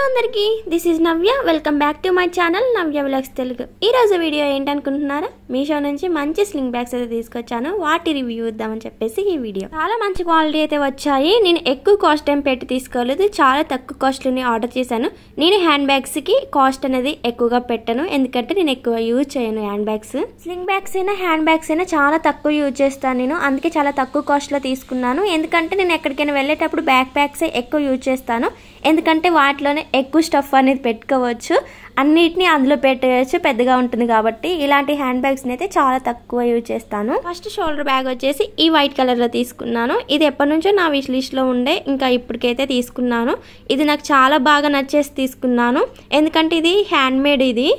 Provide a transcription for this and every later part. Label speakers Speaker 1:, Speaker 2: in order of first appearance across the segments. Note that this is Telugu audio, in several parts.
Speaker 1: అందరికీ this is Navya. Welcome back to my channel Navya vlogs Telugu. ఈరోజు వీడియో ఏంటనుకుంటున్నారా, మీషో నుంచి మంచి స్లింగ్ బ్యాగ్స్ అయితే తీసుకొచ్చాను. వాటి రివ్యూ ఇద్దామని చెప్పేసి ఈ వీడియో. చాలా మంచి క్వాలిటీ అయితే వచ్చాయి. నేను ఎక్కువ కాస్ట్ ఏం పెట్టి తీసుకోలేదు, చాలా తక్కువ కాస్ట్లోనే ఆర్డర్ చేశాను. నేను హ్యాండ్ బ్యాగ్స్కి కాస్ట్ అనేది ఎక్కువగా పెట్టాను, ఎందుకంటే నేను ఎక్కువ యూజ్ చేయను హ్యాండ్ బ్యాగ్స్. స్లింగ్ బ్యాగ్స్ అయినా హ్యాండ్ బ్యాగ్స్ అయినా చాలా తక్కువ యూజ్ చేస్తాను నేను, అందుకే చాలా తక్కువ కాస్ట్లో తీసుకున్నాను. ఎందుకంటే నేను ఎక్కడికైనా వెళ్ళేటప్పుడు బ్యాక్ ప్యాక్స్ ఎక్కువ యూజ్ చేస్తాను, ఎందుకంటే వాటిలోనే ఎక్కువ స్టఫ్ అనేది పెట్టుకోవచ్చు, అన్నిటిని అందులో పెట్టేయచ్చు, పెద్దగా ఉంటుంది కాబట్టి. ఇలాంటి హ్యాండ్ బ్యాగ్స్ని అయితే చాలా తక్కువ యూజ్ చేస్తాను. ఫస్ట్ షోల్డర్ బ్యాగ్ వచ్చేసి ఈ వైట్ కలర్లో తీసుకున్నాను. ఇది ఎప్పటి నుంచో నా విష్ లిస్ట్లో ఉండే, ఇంకా ఇప్పటికైతే తీసుకున్నాను. ఇది నాకు చాలా బాగా నచ్చేసి తీసుకున్నాను, ఎందుకంటే ఇది హ్యాండ్ మేడ్. ఇది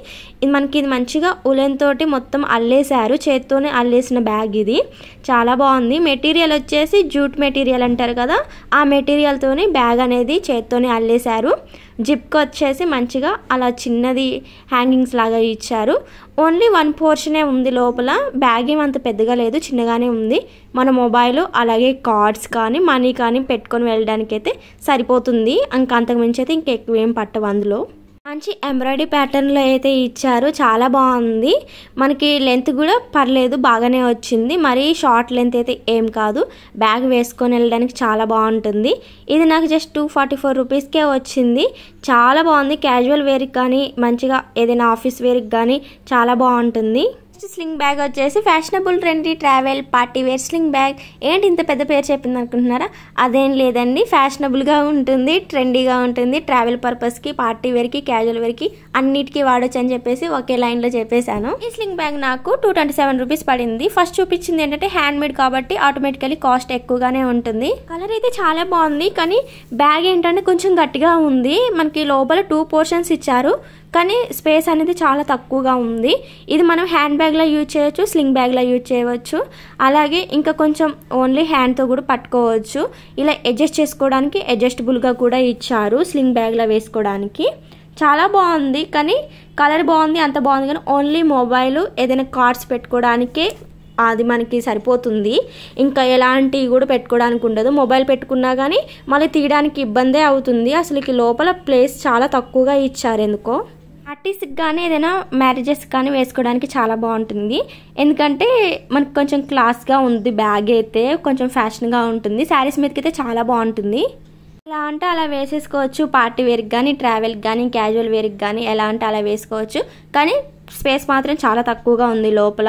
Speaker 1: మనకి ఇది మంచిగా ఉలెన్ తోటి మొత్తం అల్లేసారు, చేత్తోనే అల్లేసిన బ్యాగ్. ఇది చాలా బాగుంది. మెటీరియల్ వచ్చేసి జూట్ మెటీరియల్ అంటారు కదా, ఆ మెటీరియల్తోనే బ్యాగ్ అనేది చేత్తోనే అల్లేసారు. జిప్కి వచ్చేసి మంచిగా అలా చిన్నది హ్యాంగింగ్స్ లాగా ఇచ్చారు. ఓన్లీ వన్ పోర్షనే ఉంది లోపల, బ్యాగ్ ఏమంత పెద్దగా లేదు, చిన్నగానే ఉంది. మన మొబైల్ అలాగే కార్డ్స్ కానీ మనీ కానీ పెట్టుకొని వెళ్ళడానికి అయితే సరిపోతుంది. అంతకు మించి అయితే ఇంకెక్కువ ఏం పట్టవు. అందులో మంచి ఎంబ్రాయిడరీ ప్యాటర్న్లో అయితే ఇచ్చారు, చాలా బాగుంది. మనకి లెంత్ కూడా పర్లేదు, బాగానే వచ్చింది. మరీ షార్ట్ లెంత్ అయితే ఏం కాదు, బ్యాగ్ వేసుకొని వెళ్ళడానికి చాలా బాగుంటుంది. ఇది నాకు జస్ట్ 244 రూపీస్కే వచ్చింది. చాలా బాగుంది. క్యాజువల్ వేర్కి కానీ మంచిగా ఏదైనా ఆఫీస్ వేర్కి కానీ చాలా బాగుంటుంది. స్లింగ్ బ్యాగ్ వచ్చేసి fashionable trendy travel party wear sling bag. ఏంటి ఇంత పెద్ద పేరు చెప్పింది అనుకుంటున్నారా, అదేం లేదండి. ఫ్యాషనబుల్గా ఉంటుంది, ట్రెండీగా ఉంటుంది. ట్రావెల్ పర్పస్కి, పార్టీ వేర్కి, క్యాజువల్ వేర్కి అన్నిటికీ వాడచ్చు అని చెప్పేసి ఒకే లైన్లో చెప్పేశాను. ఈ స్లింగ్ బ్యాగ్ నాకు 227 రూపీస్ పడింది. ఫస్ట్ చూపించింది ఏంటంటే హ్యాండ్ మేడ్ కాబట్టి ఆటోమేటికలీ కాస్ట్ ఎక్కువగానే ఉంటుంది. కలర్ అయితే చాలా బాగుంది, కానీ బ్యాగ్ ఏంటంటే కొంచెం గట్టిగా ఉంది. మనకి లోపల 2 పోర్షన్స్ ఇచ్చారు, కానీ స్పేస్ అనేది చాలా తక్కువగా ఉంది. ఇది మనం హ్యాండ్ బ్యాగ్లో యూజ్ చేయొచ్చు, స్లింగ్ బ్యాగ్లో యూజ్ చేయవచ్చు. అలాగే ఇంకా కొంచెం ఓన్లీ హ్యాండ్తో కూడా పట్టుకోవచ్చు. ఇలా అడ్జస్ట్ చేసుకోవడానికి అడ్జస్టబుల్గా కూడా ఇచ్చారు స్లింగ్ బ్యాగ్లో వేసుకోవడానికి. చాలా బాగుంది, కానీ కలర్ బాగుంది, అంత బాగుంది, కానీ ఓన్లీ మొబైల్ ఏదైనా కార్డ్స్ పెట్టుకోవడానికే అది మనకి సరిపోతుంది. ఇంకా ఎలాంటివి కూడా పెట్టుకోవడానికి ఉండదు. మొబైల్ పెట్టుకున్నా కానీ మళ్ళీ తీయడానికి ఇబ్బందే అవుతుంది. అసలుకి లోపల ప్లేస్ చాలా తక్కువగా ఇచ్చారు ఎందుకో. పార్టీస్కి కానీ ఏదైనా మ్యారేజెస్కి కానీ వేసుకోవడానికి చాలా బాగుంటుంది, ఎందుకంటే మనకు కొంచెం క్లాస్గా ఉంది. బ్యాగ్ అయితే కొంచెం ఫ్యాషన్గా ఉంటుంది. శారీస్ మీదకి అయితే చాలా బాగుంటుంది. ఎలా అంటే అలా వేసేసుకోవచ్చు. పార్టీ వేర్కి కానీ, ట్రావెల్కి కానీ, క్యాజువల్ వేర్కి కానీ ఎలా అంటే అలా వేసుకోవచ్చు. కానీ స్పేస్ మాత్రం చాలా తక్కువగా ఉంది లోపల.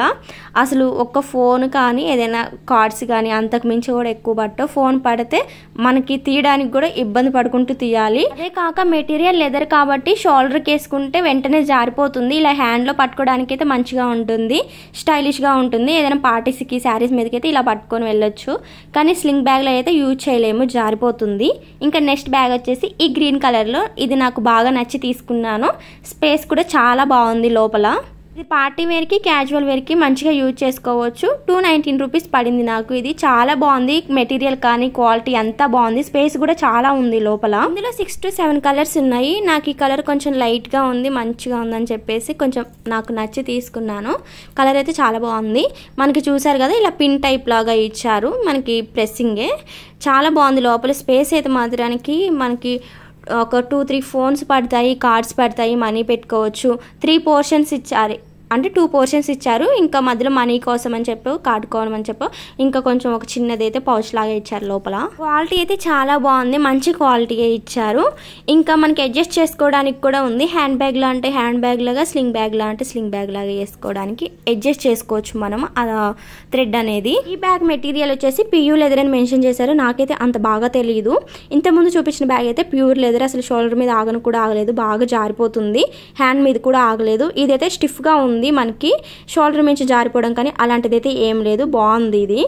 Speaker 1: అసలు ఒక్క ఫోన్ కానీ ఏదైనా కార్డ్స్ కానీ అంతకు మించి కూడా ఎక్కువ పట్టవు. ఫోన్ పడితే మనకి తీయడానికి కూడా ఇబ్బంది పడుకుంటూ తీయాలి. అదే కాక మెటీరియల్ లెదర్ కాబట్టి షోల్డర్కి వేసుకుంటే వెంటనే జారిపోతుంది. ఇలా హ్యాండ్లో పట్టుకోవడానికి అయితే మంచిగా ఉంటుంది, స్టైలిష్గా ఉంటుంది. ఏదైనా పార్టీస్కి, శారీస్ మీదకి అయితే ఇలా పట్టుకొని వెళ్ళొచ్చు. కానీ స్లింగ్ బ్యాగ్లో అయితే యూజ్ చేయలేము, జారిపోతుంది. ఇంకా నెక్స్ట్ బ్యాగ్ వచ్చేసి ఈ గ్రీన్ కలర్లో, ఇది నాకు బాగా నచ్చి తీసుకున్నాను. స్పేస్ కూడా చాలా బాగుంది లోపల. ఇది పార్టీ వేర్కి, క్యాజువల్ వేర్కి మంచిగా యూజ్ చేసుకోవచ్చు. 219 రూపీస్ పడింది నాకు. ఇది చాలా బాగుంది, మెటీరియల్ కానీ క్వాలిటీ అంతా బాగుంది. స్పేస్ కూడా చాలా ఉంది లోపల. ఇందులో 6 to 7 కలర్స్ ఉన్నాయి. నాకు ఈ కలర్ కొంచెం లైట్గా ఉంది, మంచిగా ఉందని చెప్పేసి కొంచెం నాకు నచ్చి తీసుకున్నాను. కలర్ అయితే చాలా బాగుంది. మనకి చూసారు కదా, ఇలా పిన్ టైప్ లాగా ఇచ్చారు, మనకి ప్రెస్సింగే. చాలా బాగుంది. లోపల స్పేస్ అయితే మాత్రానికి మనకి ఒక 2-3 ఫోన్స్ పడతాయి, కార్డ్స్ పడతాయి, మనీ పెట్టుకోవచ్చు. 3 పోర్షన్స్ ఇచ్చారు, అంటే 2 పోర్షన్స్ ఇచ్చారు. ఇంకా మధ్యలో మనీ కోసం అని చెప్పి, కార్డ్ కోసం అని చెప్పి, ఇంకా కొంచెం ఒక చిన్నది అయితే పౌచ్ లాగా ఇచ్చారు లోపల. క్వాలిటీ అయితే చాలా బాగుంది, మంచి క్వాలిటీగా ఇచ్చారు. ఇంకా మనకి అడ్జస్ట్ చేసుకోవడానికి కూడా ఉంది. హ్యాండ్ బ్యాగ్లో అంటే హ్యాండ్ బ్యాగ్ లాగా, స్లింగ్ బ్యాగ్లో అంటే స్లింగ్ బ్యాగ్ లాగా వేసుకోవడానికి అడ్జస్ట్ చేసుకోవచ్చు మనం థ్రెడ్ అనేది. ఈ బ్యాగ్ మెటీరియల్ వచ్చేసి ప్యూర్ లెదర్ అని మెన్షన్ చేశారు. నాకైతే అంత బాగా తెలియదు. ఇంతకుముందు చూపించిన బ్యాగ్ అయితే ప్యూర్ లెదర్, అసలు షోల్డర్ మీద ఆగను కూడా ఆగలేదు, బాగా జారిపోతుంది. హ్యాండ్ మీద కూడా ఆగలేదు. ఇదైతే స్టిఫ్గా ఉంది, మనకి షోల్డర్ నుంచి జారిపోవడం కానీ అలాంటిది అయితే ఏం లేదు, బాగుంది. ఇది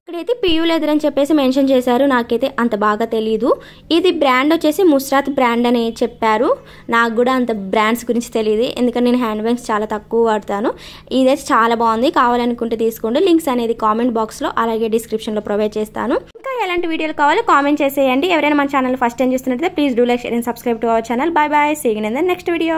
Speaker 1: ఇక్కడైతే పియూ లెదర్ అని చెప్పేసి మెన్షన్ చేశారు. నాకైతే అంత బాగా తెలీదు. ఇది బ్రాండ్ వచ్చేసి ముస్రాత్ బ్రాండ్ అని చెప్పారు. నాకు కూడా అంత బ్రాండ్స్ గురించి తెలియదు, ఎందుకంటే నేను హ్యాండ్ బ్యాగ్స్ చాలా తక్కువ వాడతాను. ఇదైతే చాలా బాగుంది, కావాలనుకుంటే తీసుకోండి. లింక్స్ అనేది కామెంట్ బాక్స్లో అలాగే డిస్క్రిప్షన్లో ప్రొవైడ్ చేస్తాను. ఇంకా ఎలాంటి వీడియోలు కావాలో కామెంట్ చేసేయండి. ఎవరైనా మన ఛానల్ ఫస్ట్ టైం చూస్తున్నట్లయితే please do like, share and subscribe to our channel. Bye bye, see you in the next video.